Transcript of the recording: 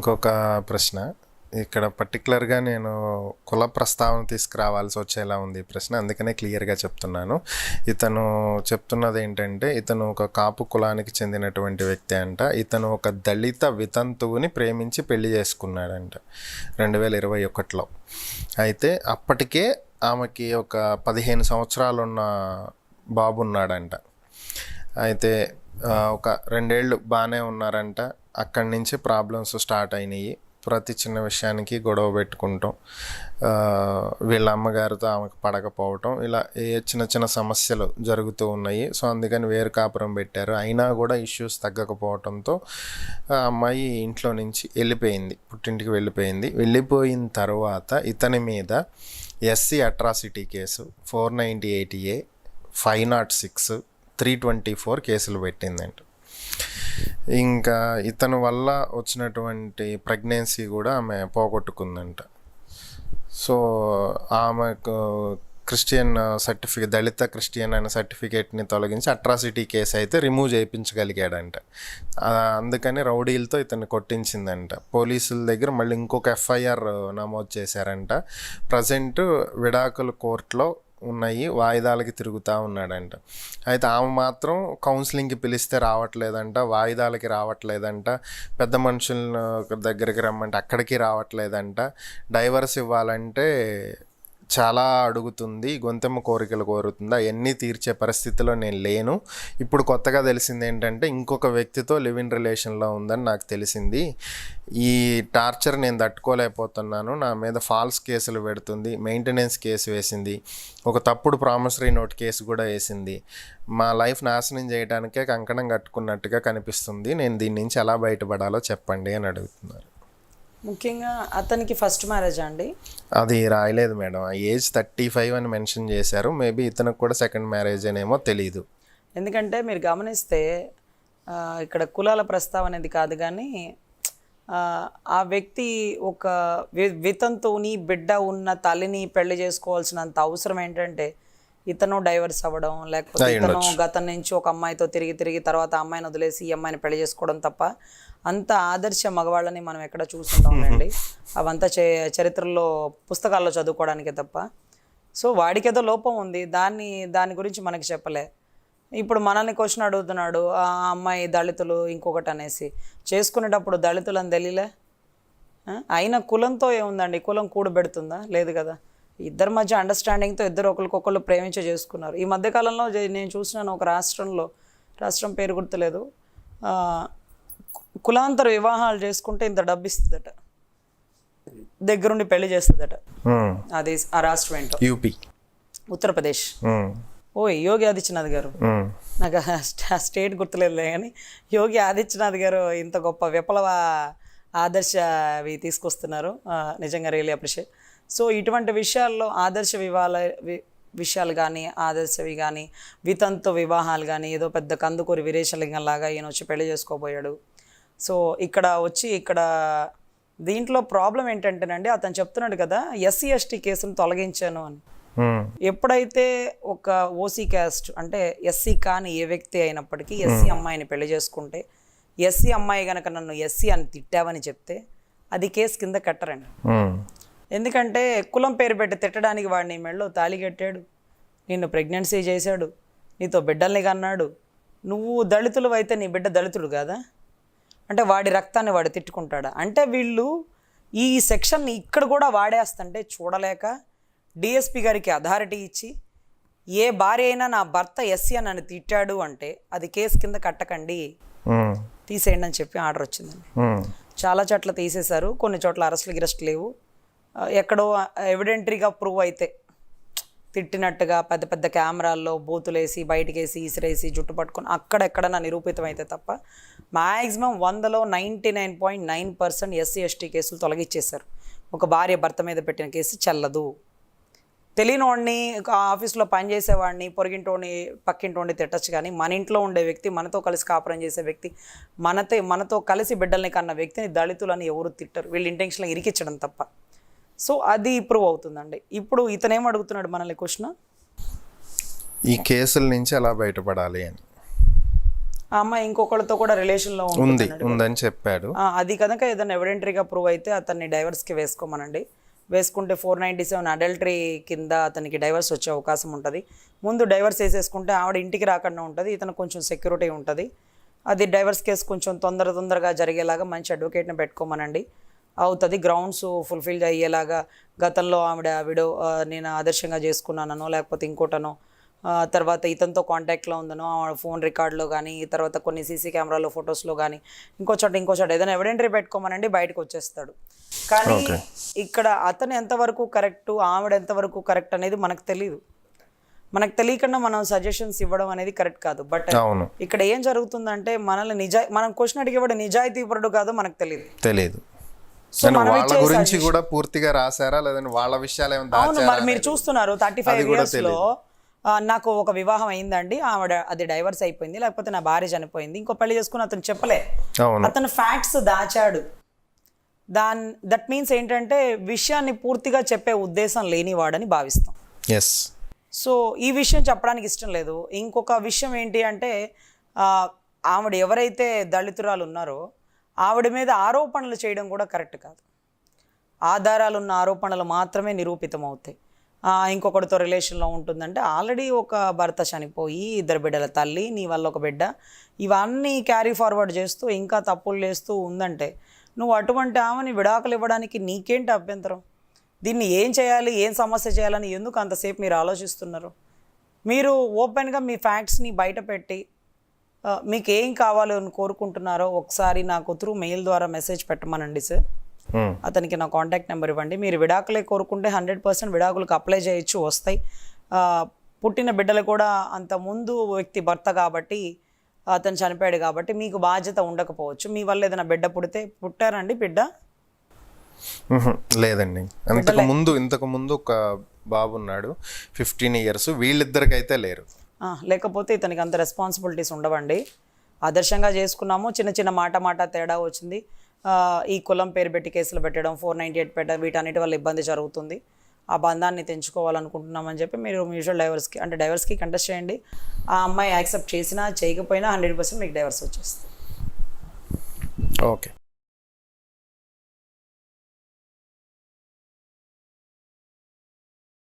ఇంకొక ప్రశ్న ఇక్కడ పర్టికులర్గా నేను కుల ప్రస్తావన తీసుకురావాల్సి వచ్చేలా ఉంది ఈ ప్రశ్న, అందుకనే క్లియర్గా చెప్తున్నాను. ఇతను చెప్తున్నది ఏంటంటే ఇతను ఒక కాపు కులానికి చెందినటువంటి వ్యక్తి అంట. ఇతను ఒక దళిత వితంతువుని ప్రేమించి పెళ్లి చేసుకున్నాడంట 2021లో. అయితే అప్పటికే ఆమెకి ఒక 15 సంవత్సరాలున్న బాబు ఉన్నాడంట. అయితే ఒక 2 ఏళ్ళు బాగానే ఉన్నారంట. అక్కడి నుంచి ప్రాబ్లమ్స్ స్టార్ట్ అయినాయి. ప్రతి చిన్న విషయానికి గొడవ పెట్టుకుంటాం, వీళ్ళ అమ్మగారితో ఆమెకు పడకపోవటం, ఇలా ఏ చిన్న చిన్న సమస్యలు జరుగుతూ ఉన్నాయి. సో అందుకని వేరు కాపురం పెట్టారు. అయినా కూడా ఇష్యూస్ తగ్గకపోవడంతో ఆ అమ్మాయి ఇంట్లో నుంచి వెళ్ళిపోయింది, పుట్టింటికి వెళ్ళిపోయింది. వెళ్ళిపోయిన తర్వాత ఇతని మీద ఎస్సీ అట్రాసిటీ కేసు 498A, 506, 324 కేసులు పెట్టిందంట. ఇంకా ఇతని వల్ల వచ్చినటువంటి ప్రెగ్నెన్సీ కూడా ఆమె పోగొట్టుకుందంట. సో ఆమెకు క్రిస్టియన్ సర్టిఫికేట్, దళిత క్రిస్టియన్ అనే సర్టిఫికేట్ని తొలగించి అట్రాసిటీ కేసు అయితే రిమూవ్ చేయించగలిగాడంట. అందుకని రౌడీలతో ఇతన్ని కొట్టించిందంట. పోలీసుల దగ్గర మళ్ళీ ఇంకొక FIR నమోదు చేశారంట. ప్రజెంట్ విడాకుల కోర్టులో ఉన్నాయి, వాయిదాలకి తిరుగుతూ ఉన్నాడంట. అయితే ఆమె మాత్రం కౌన్సిలింగ్కి పిలిస్తే రావట్లేదంట, వాయిదాలకి రావట్లేదంట, పెద్ద మనుషుల దగ్గరికి రమ్మంటే అక్కడికి రావట్లేదంట. డైవర్స్ ఇవ్వాలంటే చాలా అడుగుతుంది, గొంతెమ్మ కోరికలు కోరుతుంది. అవన్నీ తీర్చే పరిస్థితిలో నేను లేను. ఇప్పుడు కొత్తగా తెలిసింది ఏంటంటే ఇంకొక వ్యక్తితో లివ్ ఇన్ రిలేషన్లో ఉందని నాకు తెలిసింది. ఈ టార్చర్ నేను తట్టుకోలేకపోతున్నాను. నా మీద ఫాల్స్ కేసులు పెడుతుంది, మెయింటెనెన్స్ కేసు వేసింది, ఒక తప్పుడు ప్రామిసరీ నోట్ కేసు కూడా వేసింది. మా లైఫ్ నాశనం చేయడానికే కంకణం కట్టుకున్నట్టుగా కనిపిస్తుంది. నేను దీని నుంచి ఎలా బయటపడాలో చెప్పండి అని అడుగుతున్నారు. ముఖ్యంగా అతనికి ఫస్ట్ మ్యారేజ్ అండి? అది రాయలేదు మేడం. ఏజ్ 35 అని మెన్షన్ చేశారు. మేబీ ఇతనికి కూడా సెకండ్ మ్యారేజ్ అనేమో తెలీదు. ఎందుకంటే మీరు గమనిస్తే ఇక్కడ కులాల ప్రస్తావన అనేది కాదు, కానీ ఆ వ్యక్తి ఒక వితంతువుని, బిడ్డ ఉన్న తల్లిని పెళ్లి చేసుకోవాల్సినంత అవసరం ఏంటంటే ఇతను డైవర్స్ అవ్వడం, లేకపోతే ఇతను గతం నుంచి ఒక అమ్మాయితో తిరిగి తర్వాత ఆ అమ్మాయిని వదిలేసి ఈ అమ్మాయిని పెళ్లి చేసుకోవడం తప్ప అంత ఆదర్శ మగవాళ్ళని మనం ఎక్కడ చూస్తుంటామండి. అవంతా చరిత్రలో పుస్తకాల్లో చదువుకోవడానికే తప్ప. సో వాడికి ఏదో లోపం ఉంది, దాని గురించి మనకి చెప్పలే. ఇప్పుడు మనల్ని క్వశ్చన్ అడుగుతున్నాడు, ఆ అమ్మాయి దళితులు ఇంకొకటి అనేసి. చేసుకునేటప్పుడు దళితులు అని తెలియలే. అయినా కులంతో ఏముందండి, కులం కూడబెడుతుందా? లేదు కదా. ఇద్దరి మధ్య అండర్స్టాండింగ్తో ఇద్దరు ఒకరికొకళ్ళు ప్రేమించి చేసుకున్నారు. ఈ మధ్యకాలంలో నేను చూసినాను ఒక రాష్ట్రం పేరు గుర్తులేదు, కులాంతర వివాహాలు చేసుకుంటే ఇంత డబ్బు ఇస్తుందట, దగ్గరుండి పెళ్లి చేస్తుందట. అది ఆ రాష్ట్రం ఏంటో, యూపీ, ఉత్తరప్రదేశ్. యోగి ఆదిత్యనాథ్ గారు, నాకు స్టేట్ గుర్తులేదులే కానీ యోగి ఆదిత్యనాథ్ గారు ఇంత గొప్ప విప్లవ ఆదర్శ అవి తీసుకొస్తున్నారు. నిజంగా రియల్లీ అప్రిషియేట్. సో ఇటువంటి విషయాల్లో ఆదర్శ విషయాలు కానీ, ఆదర్శవి కానీ, వితంతు వివాహాలు కానీ, ఏదో పెద్ద కందుకూరి వీరేశలింగం లాగా ఈయన వచ్చి పెళ్లి చేసుకోబోయాడు. సో ఇక్కడ దీంట్లో ప్రాబ్లం ఏంటంటేనండి, అతను చెప్తున్నాడు కదా SC ST కేసును తొలగించాను అని. ఎప్పుడైతే ఒక ఓసీ క్యాస్ట్ అంటే SC కాని ఏ వ్యక్తి అయినప్పటికీ SC అమ్మాయిని పెళ్లి చేసుకుంటే, SC అమ్మాయి కనుక నన్ను SC అని తిట్టావని చెప్తే అది కేసు కింద కట్టరండి. ఎందుకంటే కులం పేరు పెట్టి తిట్టడానికి వాడు నీ మెడలో తాళి కట్టాడు, నిన్ను ప్రెగ్నెన్సీ చేశాడు, నీతో బిడ్డల్ని కన్నాడు. నువ్వు దళితులు అయితే నీ బిడ్డ దళితుడు కాదా? అంటే వాడి రక్తాన్ని వాడు తిట్టుకుంటాడా? అంటే వీళ్ళు ఈ సెక్షన్ని ఇక్కడ కూడా వాడేస్తుంటే చూడలేక DSP గారికి అథారిటీ ఇచ్చి, ఏ భార్య అయినా నా భర్త SC అని నన్ను తిట్టాడు అంటే అది కేసు కింద కట్టకండి, తీసేయండి అని చెప్పి ఆర్డర్ వచ్చిందండి. చాలా చోట్ల తీసేశారు, కొన్ని చోట్ల అరెస్టులు లేవు. ఎక్కడో ఎవిడెంటరీగా ప్రూవ్ అయితే తిట్టినట్టుగా పెద్ద పెద్ద కెమెరాల్లో బూతులేసి బయటకేసి ఇసిరేసి జుట్టు పట్టుకొని అక్కడెక్కడన్నా నిరూపితం అయితే తప్ప మ్యాక్సిమం 100లో 99.9% SC ST కేసులు తొలగించేశారు. ఒక భార్య భర్త మీద పెట్టిన కేసు చెల్లదు. తెలియని వాడిని, ఆఫీస్లో పనిచేసేవాడిని, పొరిగింటోని పక్కింటోని తిట్టచ్చు, కానీ మన ఇంట్లో ఉండే వ్యక్తి, మనతో కలిసి కాపురం చేసే వ్యక్తి, మనతో కలిసి బిడ్డల్ని కన్న వ్యక్తిని దళితులని ఎవరు తిట్టరు, వీళ్ళు ఇంటెన్షన్గా ఇరికించడం తప్ప. సో అది ప్రూవ్ అవుతుందండి. ఇప్పుడు ఇతనేం అడుగుతున్నాడు మనల్ని క్వశ్చన్, ఈ కేసుల నుంచి ఎలా బయటపడాలి అని. ఆ అమ్మాయి ఇంకొకరితో కూడా రిలేషన్లో ఉంది ఉందని చెప్పాడు. అది కనుక ఏదైనా ఎవిడెంటరీగా ప్రూవ్ అయితే అతన్ని డైవర్స్కి వేసుకోమనండి. వేసుకుంటే 497 అడల్టరీ కింద అతనికి డైవర్స్ వచ్చే అవకాశం ఉంటుంది. ముందు డైవర్స్ వేసేసుకుంటే ఆవిడ ఇంటికి రాకుండా ఉంటుంది, ఇతను కొంచెం సెక్యూరిటీ ఉంటుంది. అది డైవర్స్ కేసు కొంచెం తొందరగా జరిగేలాగా మంచి అడ్వకేట్ని పెట్టుకోమనండి, అవుతుంది. గ్రౌండ్స్ ఫుల్ఫిల్ అయ్యేలాగా గతంలో ఆవిడ నేను ఆదర్శంగా చేసుకున్నానో లేకపోతే ఇంకోటనో, తర్వాత ఇతనితో కాంటాక్ట్లో ఉందనో ఫోన్ రికార్డులో కానీ, తర్వాత కొన్ని సీసీ కెమెరాలో ఫొటోస్లో కానీ, ఇంకో చోట ఏదైనా ఎవిడెంటరీ పెట్టుకోమనండి, బయటకు వచ్చేస్తాడు. కానీ ఇక్కడ అతను ఎంతవరకు కరెక్టు, ఆవిడ ఎంతవరకు కరెక్ట్ అనేది మనకు తెలియదు. మనకు తెలియకుండా మనం సజెషన్స్ ఇవ్వడం అనేది కరెక్ట్ కాదు. బట్ ఇక్కడ ఏం జరుగుతుందంటే మనల్ని మనం క్వశ్చన్ అడిగేవాడు నిజాయితీపరుడు కాదో మనకు తెలియదు. వాళ్ళ గురించి కూడా పూర్తిగా రాశారా లేదంటే వాళ్ళ విషయాలు ఏమైనా మరి మీరు చూస్తున్నారు 35 years లో నాకు ఒక వివాహం అయిందండి, ఆవిడ అది డైవర్స్ అయిపోయింది, లేకపోతే నా భార్య చనిపోయింది, ఇంకో పెళ్లి చేసుకుని అతను చెప్పలే, అతను ఫ్యాక్ట్స్ దాచాడు. దట్ మీన్స్ ఏంటంటే విషయాన్ని పూర్తిగా చెప్పే ఉద్దేశం లేనివాడని భావిస్తాం. సో ఈ విషయం చెప్పడానికి ఇష్టం లేదు. ఇంకొక విషయం ఏంటి అంటే ఆవిడ ఎవరైతే దళితురాలు ఉన్నారో ఆవిడ మీద ఆరోపణలు చేయడం కూడా కరెక్ట్ కాదు. ఆధారాలు ఉన్న ఆరోపణలు మాత్రమే నిరూపితం అవుతాయి. ఇంకొకటితో రిలేషన్లో ఉంటుందంటే ఆల్రెడీ ఒక భర్త చనిపోయి 2 బిడ్డల తల్లి, నీ వల్ల ఒక బిడ్డ, ఇవన్నీ క్యారీ ఫార్వర్డ్ చేస్తూ ఇంకా తప్పులు చేస్తూ ఉందంటే నువ్వు అటువంటి ఆమెని విడాకులు ఇవ్వడానికి నీకేంటి అభ్యంతరం? దీన్ని ఏం చేయాలి, ఏం సమస్య చేయాలని ఎందుకు అంతసేపు మీరు ఆలోచిస్తున్నారు? మీరు ఓపెన్గా మీ ఫ్యాక్ట్స్ని బయట పెట్టి మీకు ఏం కావాలో అని కోరుకుంటున్నారో ఒకసారి నాకు త్రూ మెయిల్ ద్వారా మెసేజ్ పెట్టమనండి సార్. అతనికి నా కాంటాక్ట్ నెంబర్ ఇవ్వండి. మీరు విడాకులే కోరుకుంటే 100% విడాకులకు అప్లై చేయొచ్చు, వస్తాయి. పుట్టిన బిడ్డలు కూడా అంత ముందు వ్యక్తి భర్త కాబట్టి అతను చనిపోయాడు కాబట్టి మీకు బాధ్యత ఉండకపోవచ్చు. మీ వల్ల ఏదైనా బిడ్డ పుట్టారండి బిడ్డ? లేదండి, ఇంతకు ముందు ఒక బాబు ఉన్నాడు 15 years, వీళ్ళిద్దరికైతే లేరు. లేకపోతే ఇతనికి అంత రెస్పాన్సిబిలిటీస్ ఉండవండి. ఆదర్శంగా చేసుకున్నాము, చిన్న మాట తేడా వచ్చింది, ఈ కులం పేరు పెట్టి కేసులు పెట్టడం, 498 పెట్టడం, వీటన్నిటి వల్ల ఇబ్బంది జరుగుతుంది. ఆ బంధాన్ని తెంచుకోవాలనుకుంటున్నామని చెప్పి మీరు మ్యూచువల్ డైవర్స్కి కంటెస్ట్ చేయండి. ఆ అమ్మాయి యాక్సెప్ట్ చేసినా చేయకపోయినా 100% మీకు డైవర్స్ వచ్చేస్తుంది. ఓకే.